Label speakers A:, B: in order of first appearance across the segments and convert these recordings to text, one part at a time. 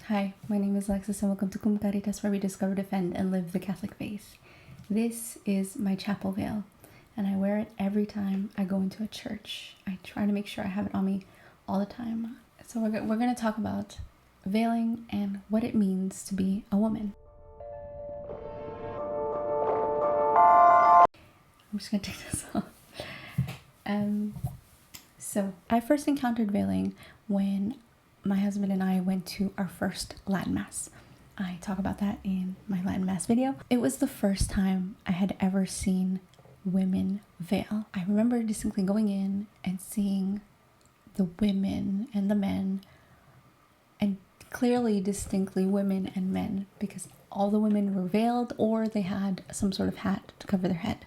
A: Hi, my name is Alexis and welcome to Cum Caritas, where we discover, defend, and live the Catholic faith. This is my chapel veil, and I wear it every time I go into a church. I try to make sure I have it on me all the time. So we're going to talk about veiling and what it means to be a woman. I'm just going to take this off. So I first encountered veiling when my husband and I went to our first Latin Mass. I talk about that in my Latin Mass video. It was the first time I had ever seen women veil. I remember distinctly going in and seeing the women and the men, and clearly distinctly women and men, because all the women were veiled or they had some sort of hat to cover their head.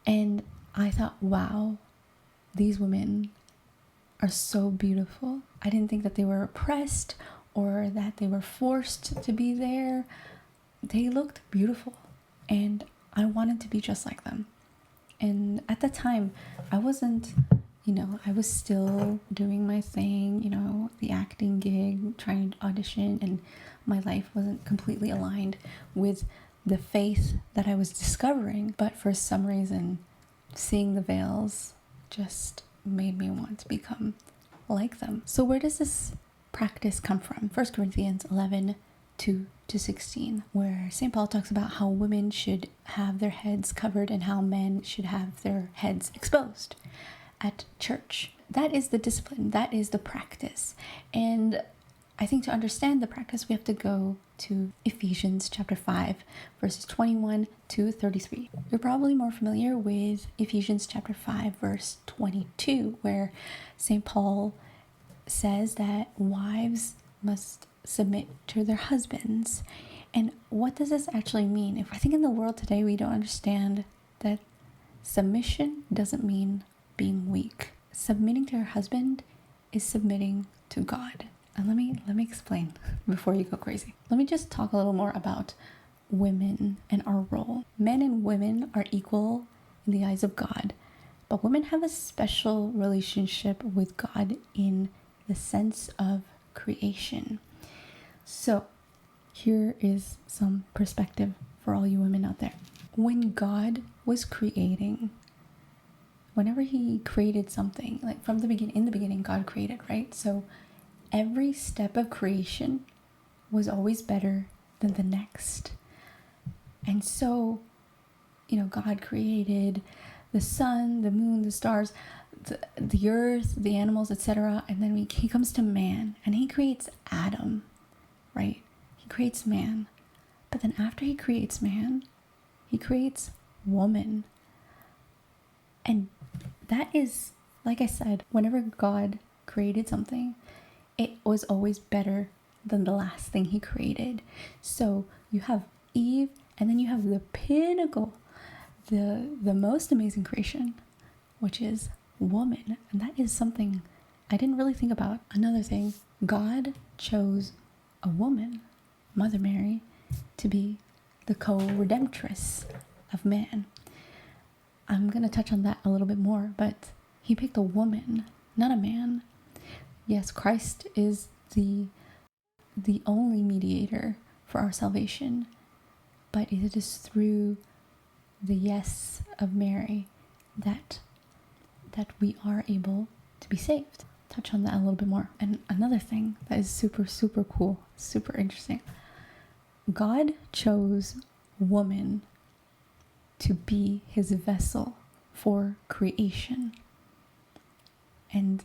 A: And I thought, wow, these women are so beautiful. I didn't think that they were oppressed or that they were forced to be there. They looked beautiful and I wanted to be just like them. And at the time, I wasn't, I was still doing my thing, the acting gig, trying to audition, and my life wasn't completely aligned with the faith that I was discovering. But for some reason, seeing the veils just made me want to become like them. So where does this practice come from? 1 Corinthians 11, 2-16, where St. Paul talks about how women should have their heads covered and how men should have their heads exposed at church. That is the discipline. That is the practice. And I think to understand the practice, we have to go to Ephesians chapter 5, verses 21-33. You're probably more familiar with Ephesians chapter 5, verse 22, where St. Paul says that wives must submit to their husbands. And what does this actually mean? I think in the world today, we don't understand that submission doesn't mean being weak. Submitting to your husband is submitting to God. And let me explain before you go crazy. Let me just talk a little more about women and our role. Men and women are equal in the eyes of God, but women have a special relationship with God in the sense of creation. So here is some perspective for all you women out there. When God was creating, whenever he created something, like from the beginning, in the beginning, God created, right? So every step of creation was always better than the next. And so, God created the sun, the moon, the stars, the earth, the animals, etc. And then he comes to man and he creates Adam, right? He creates man. But then after he creates man, he creates woman. And that is, like I said, whenever God created something, it was always better than the last thing he created. So you have Eve, and then you have the pinnacle, the most amazing creation, which is woman. And that is something I didn't really think about. Another thing, God chose a woman, Mother Mary, to be the co-redemptress of man. I'm going to touch on that a little bit more, but he picked a woman, not a man. Yes, Christ is the only mediator for our salvation, but it is through the yes of Mary that we are able to be saved. Touch on that a little bit more. And another thing that is super, super cool, super interesting. God chose woman to be his vessel for creation. And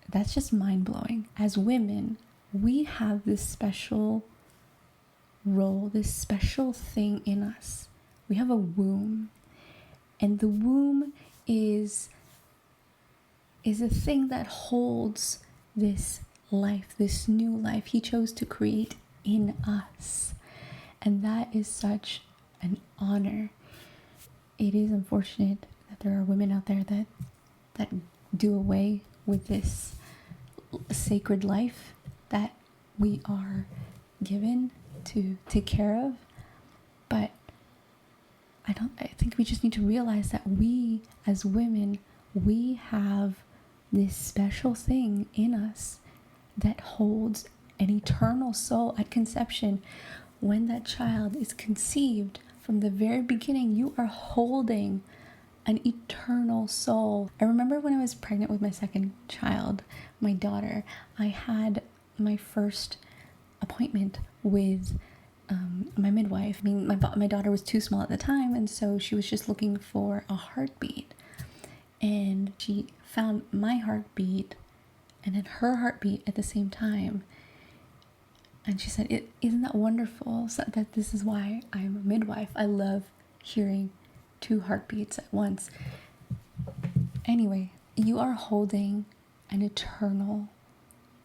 A: that's just mind-blowing. As women, we have this special role, this special thing in us. We have a womb. And the womb is a thing that holds this life, this new life he chose to create in us. And that is such an honor. It is unfortunate that there are women out there that do away with this sacred life that we are given to take care of. But I think we just need to realize that we as women, we have this special thing in us that holds an eternal soul at conception. When that child is conceived, from the very beginning, you are holding an eternal soul. I remember when I was pregnant with my second child, my daughter, I had my first appointment with my midwife. I mean, my daughter was too small at the time, and so she was just looking for a heartbeat. And she found my heartbeat and then her heartbeat at the same time. And she said, isn't that wonderful? So that this is why I'm a midwife. I love hearing two heartbeats at once. Anyway, you are holding an eternal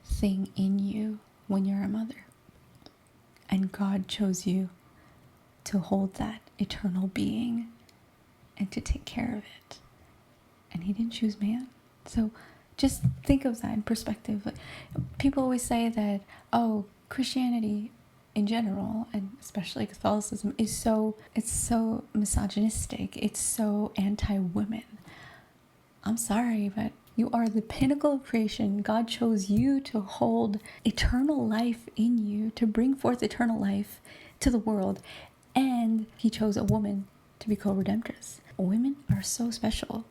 A: thing in you when you're a mother. And God chose you to hold that eternal being and to take care of it. And he didn't choose man. So just think of that in perspective. People always say that, oh, Christianity in general, and especially Catholicism, it's so misogynistic. It's so anti-women. I'm sorry, but you are the pinnacle of creation. God chose you to hold eternal life in you, to bring forth eternal life to the world. And he chose a woman to be co-redemptress. Women are so special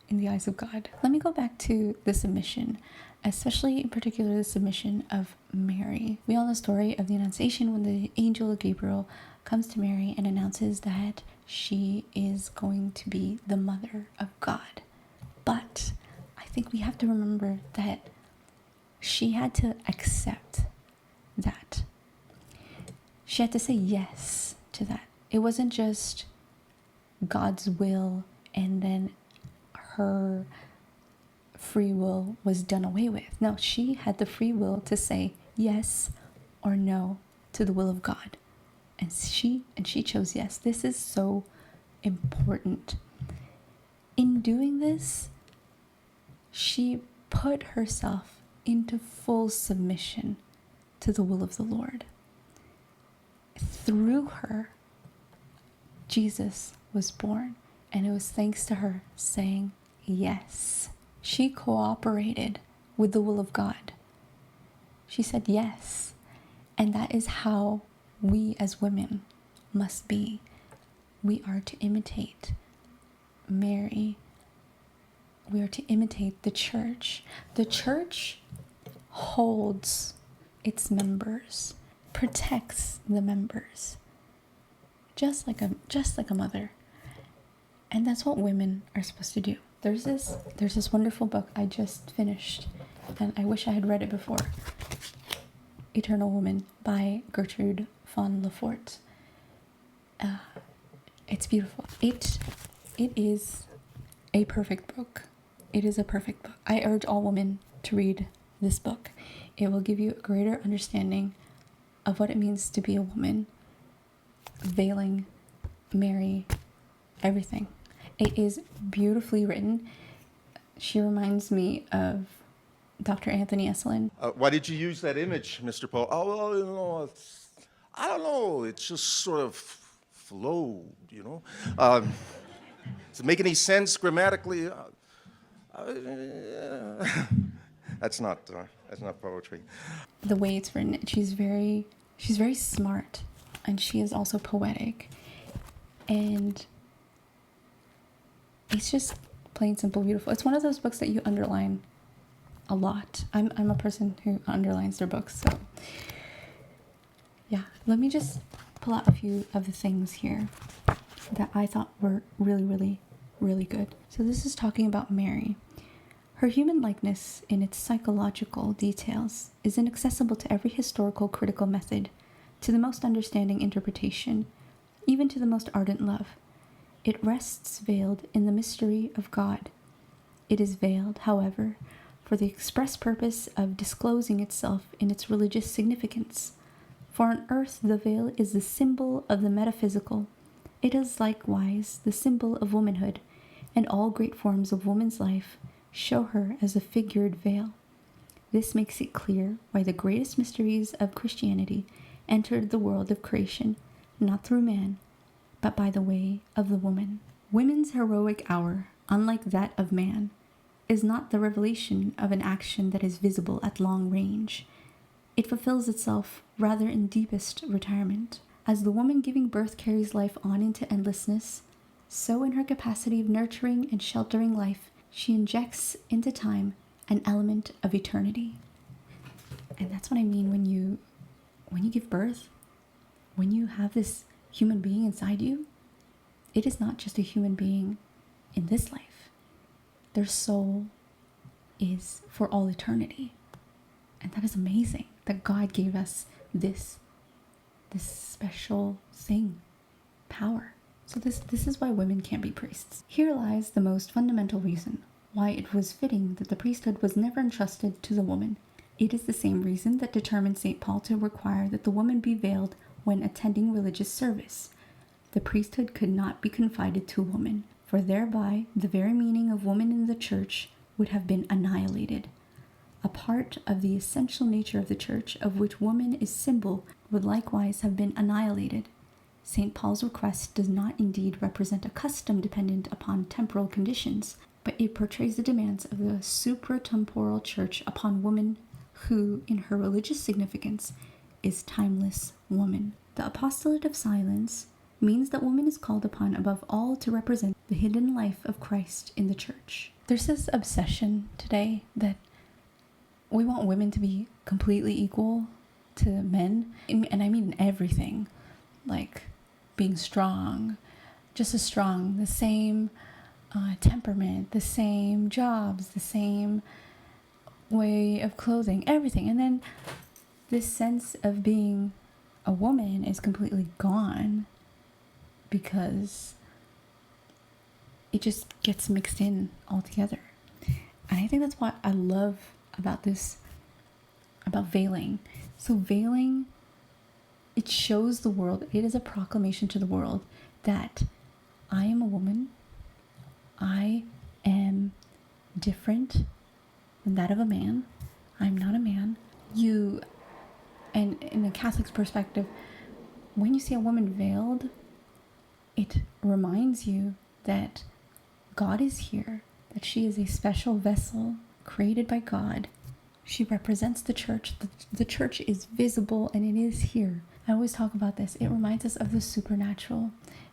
A: in the eyes of God. Let me go back to the submission, especially in particular the submission of Mary. We all know the story of the Annunciation when the angel Gabriel comes to Mary and announces that she is going to be the mother of God. But I think we have to remember that she had to accept that. She had to say yes to that. It wasn't just God's will and then her free will was done away with. No, she had the free will to say yes or no to the will of God. And she chose yes. This is so important. In doing this, she put herself into full submission to the will of the Lord. Through her, Jesus was born, and it was thanks to her saying yes. She cooperated with the will of God. She said yes. And that is how we as women must be. We are to imitate Mary. We are to imitate the church. The church holds its members, protects the members, just like a mother. And that's what women are supposed to do. There's this wonderful book I just finished, and I wish I had read it before. Eternal Woman by Gertrude von Lefort. It's beautiful. It is a perfect book. It is a perfect book. I urge all women to read this book. It will give you a greater understanding of what it means to be a woman, veiling, Mary, everything. It is beautifully written. She reminds me of Dr. Anthony Esolen.
B: Why did you use that image, Mr. Paul? Oh, well, I don't know. It just sort of flowed, Does it make any sense grammatically? That's not poetry.
A: The way it's written, she's very smart, and she is also poetic, and it's just plain simple beautiful. It's one of those books that you underline a lot. I'm a person who underlines their books, so yeah. Let me just pull out a few of the things here that I thought were really, really, really good. So this is talking about Mary. Her human likeness in its psychological details is inaccessible to every historical critical method, to the most understanding interpretation, even to the most ardent love. It rests veiled in the mystery of God. It is veiled, however, for the express purpose of disclosing itself in its religious significance. For on earth the veil is the symbol of the metaphysical. It is likewise the symbol of womanhood, and all great forms of woman's life show her as a figured veil. This makes it clear why the greatest mysteries of Christianity entered the world of creation, not through man, but by the way of the woman. Women's heroic hour, unlike that of man, is not the revelation of an action that is visible at long range. It fulfills itself rather in deepest retirement. As the woman giving birth carries life on into endlessness, so in her capacity of nurturing and sheltering life, she injects into time an element of eternity. And that's what I mean when you give birth, when you have this human being inside you, it is not just a human being in this life. Their soul is for all eternity. And that is amazing that God gave us this special thing, power. So this is why women can't be priests. Here lies the most fundamental reason why it was fitting that the priesthood was never entrusted to the woman. It is the same reason that determined St. Paul to require that the woman be veiled when attending religious service. The priesthood could not be confided to a woman, for thereby the very meaning of woman in the church would have been annihilated. A part of the essential nature of the church, of which woman is symbol, would likewise have been annihilated. St. Paul's request does not indeed represent a custom dependent upon temporal conditions, but it portrays the demands of the supratemporal church upon woman who, in her religious significance, is timeless woman. The apostolate of silence means that woman is called upon above all to represent the hidden life of Christ in the church. There's this obsession today that we want women to be completely equal to men, and I mean everything, like being strong, just as strong, the same temperament, the same jobs, the same way of clothing, everything. And then this sense of being a woman is completely gone because it just gets mixed in altogether. And I think that's what I love about this, about veiling. So veiling, it shows the world, it is a proclamation to the world that I am a woman, I am different than that of a man, I'm not a man. And in a Catholic's perspective, when you see a woman veiled, it reminds you that God is here, that she is a special vessel created by God. She represents the church. The church is visible and it is here. I always talk about this. It reminds us of the supernatural.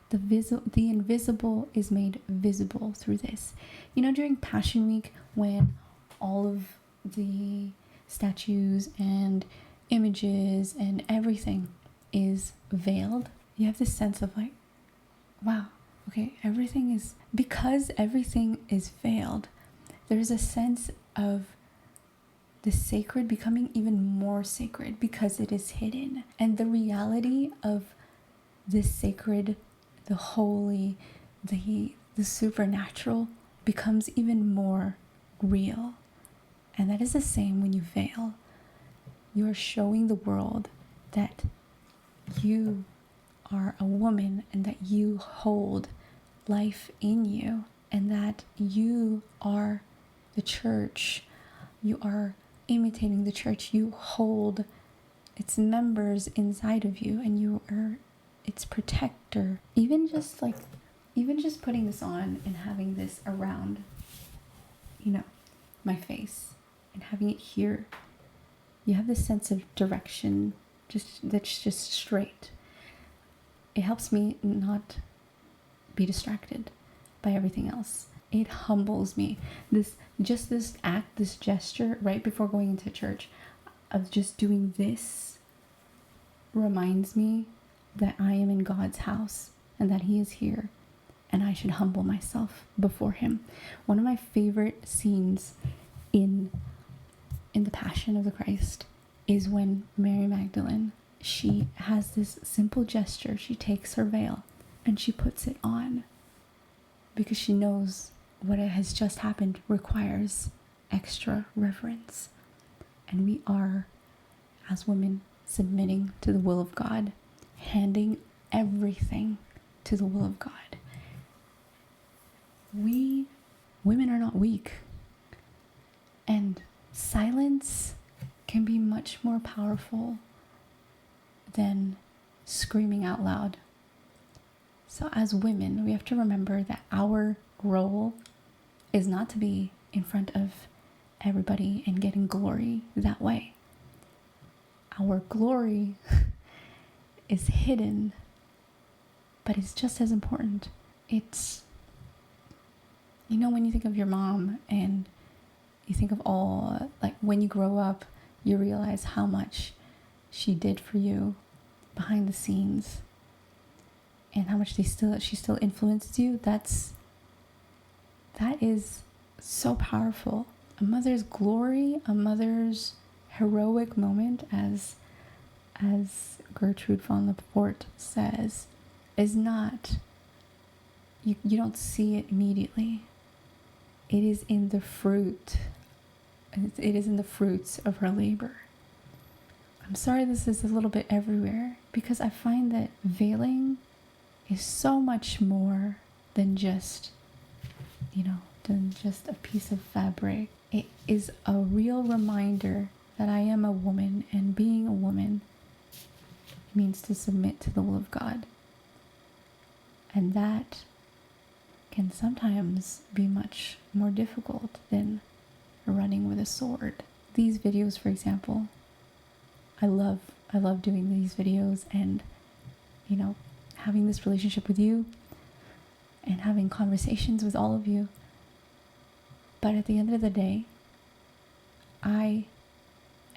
A: The invisible is made visible through this. You know, during Passion Week, when all of the statues and images and everything is veiled, you have this sense of like, wow, okay, because everything is veiled, there's a sense of the sacred becoming even more sacred because it is hidden. And the reality of the sacred, the holy, the supernatural becomes even more real. And that is the same when you veil. You are showing the world that you are a woman and that you hold life in you and that you are the church. You are imitating the church. You hold its members inside of you and you are its protector. Even just putting this on and having this around, my face and having it here, you have this sense of direction that's just straight. It helps me not be distracted by everything else. It humbles me. This act, this gesture right before going into church of just doing this reminds me that I am in God's house and that He is here and I should humble myself before Him. One of my favorite scenes in the Passion of the Christ is when Mary Magdalene, she has this simple gesture. She takes her veil and she puts it on because she knows what has just happened requires extra reverence. And we are, as women, submitting to the will of God, handing everything to the will of God. We, women, are not weak. And silence can be much more powerful than screaming out loud. So as women, we have to remember that our role is not to be in front of everybody and getting glory that way. our glory is hidden, but it's just as important. It's, when you think of your mom and you think of all, like when you grow up, you realize how much she did for you behind the scenes and how much she still influences you. That is so powerful. A mother's glory, a mother's heroic moment, as Gertrude von Lefort says, is not, you don't see it immediately. It is in the fruit. It is in the fruits of her labor. I'm sorry this is a little bit everywhere, because I find that veiling is so much more than just, a piece of fabric. It is a real reminder that I am a woman, and being a woman means to submit to the will of God. And that can sometimes be much more difficult than running with a sword. These videos, for example, I love doing these videos and, having this relationship with you and having conversations with all of you. But at the end of the day, I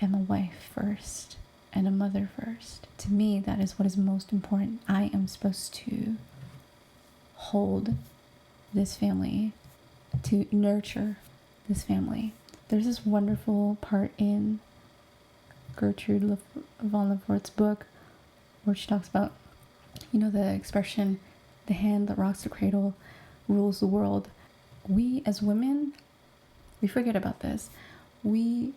A: am a wife first and a mother first. To me, that is what is most important. I am supposed to hold this family, to nurture this family. There's this wonderful part in Gertrude von Lefort's book where she talks about, the expression, the hand that rocks the cradle rules the world. We as women, we forget about this. We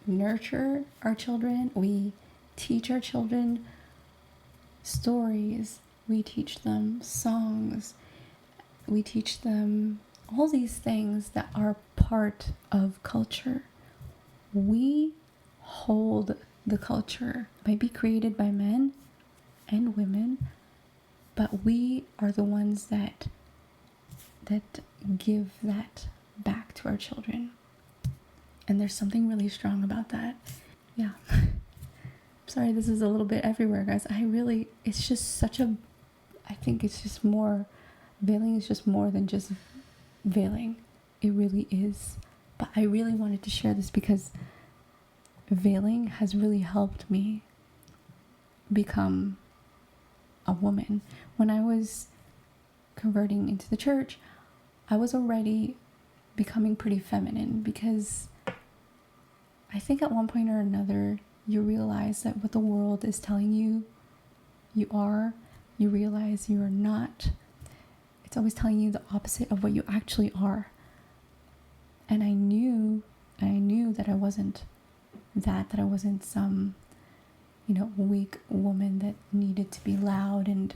A: nurture our children. We teach our children stories. We teach them songs. We teach them all these things that are part of culture. We hold the culture. It might be created by men and women, but we are the ones that give that back to our children. And there's something really strong about that. Yeah. Sorry, this is a little bit everywhere, guys. It's just I think it's just more, veiling is just more than just veiling. It really is. But I really wanted to share this because veiling has really helped me become a woman. When I was converting into the church, I was already becoming pretty feminine, because I think at one point or another you realize that what the world is telling you you realize you are not. It's always telling you the opposite of what you actually are. And I knew that I wasn't that I wasn't some, weak woman that needed to be loud and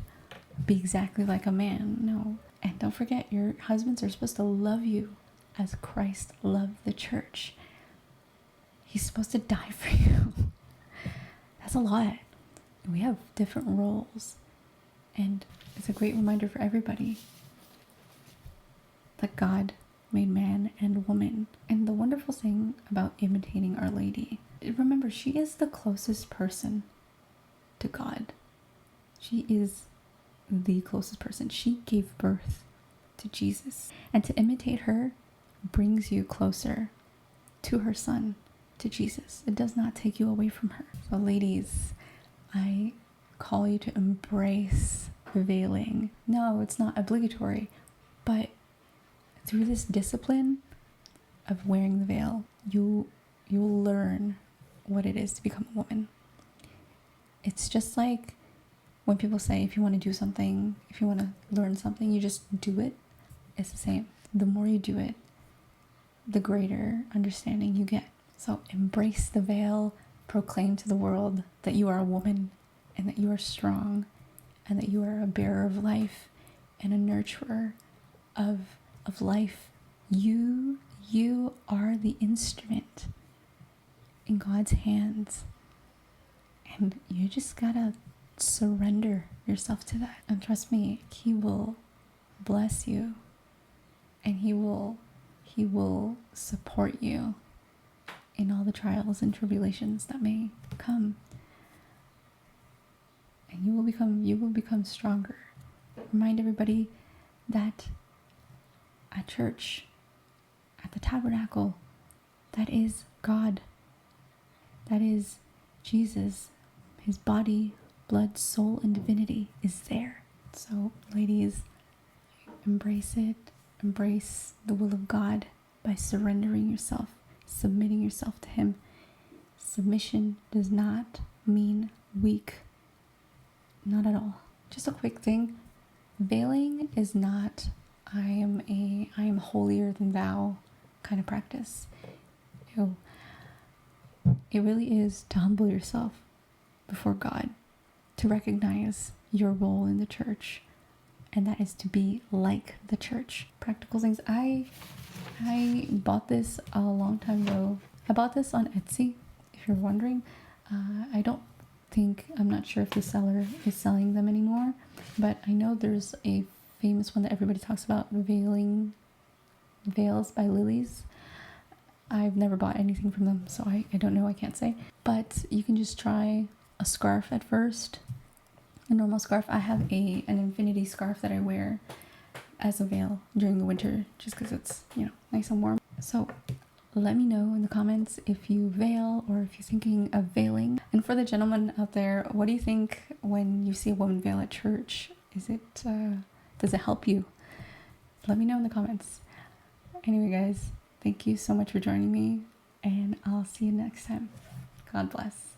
A: be exactly like a man. No. And don't forget, your husbands are supposed to love you as Christ loved the church. He's supposed to die for you. That's a lot. We have different roles. And it's a great reminder for everybody that God made man and woman. And the wonderful thing about imitating Our Lady, remember, she is the closest person to God. She is the closest person. She gave birth to Jesus. And to imitate her brings you closer to her son, to Jesus. It does not take you away from her. So ladies, I call you to embrace veiling. No, it's not obligatory, but through this discipline of wearing the veil, you'll learn what it is to become a woman. It's just like when people say, if you want to do something, if you want to learn something, you just do it. It's the same. The more you do it, the greater understanding you get. So embrace the veil, proclaim to the world that you are a woman and that you are strong and that you are a bearer of life and a nurturer of life. You are the instrument in God's hands, and you just gotta surrender yourself to that. And trust me, He will bless you, and He will support you in all the trials and tribulations that may come. you will become stronger. Remind everybody that at church, at the tabernacle, that is God. That is Jesus. His body, blood, soul, and divinity is there. So, ladies, embrace it. Embrace the will of God by surrendering yourself, submitting yourself to Him. Submission does not mean weak. Not at all. Just a quick thing. Veiling is not I am holier than thou kind of practice. Ew. It really is to humble yourself before God, to recognize your role in the church, and that is to be like the church. Practical things. I bought this a long time ago. I bought this on Etsy, if you're wondering. I'm not sure if the seller is selling them anymore, but I know there's a famous one that everybody talks about, Veils by Lilies. I've never bought anything from them, so I don't know, I can't say. But you can just try a scarf at first, a normal scarf. I have an infinity scarf that I wear as a veil during the winter, just because it's, nice and warm. So let me know in the comments if you veil or if you're thinking of veiling. And for the gentlemen out there, what do you think when you see a woman veil at church? Does it help you? Let me know in the comments. Anyway, guys, thank you so much for joining me, and I'll see you next time. God bless.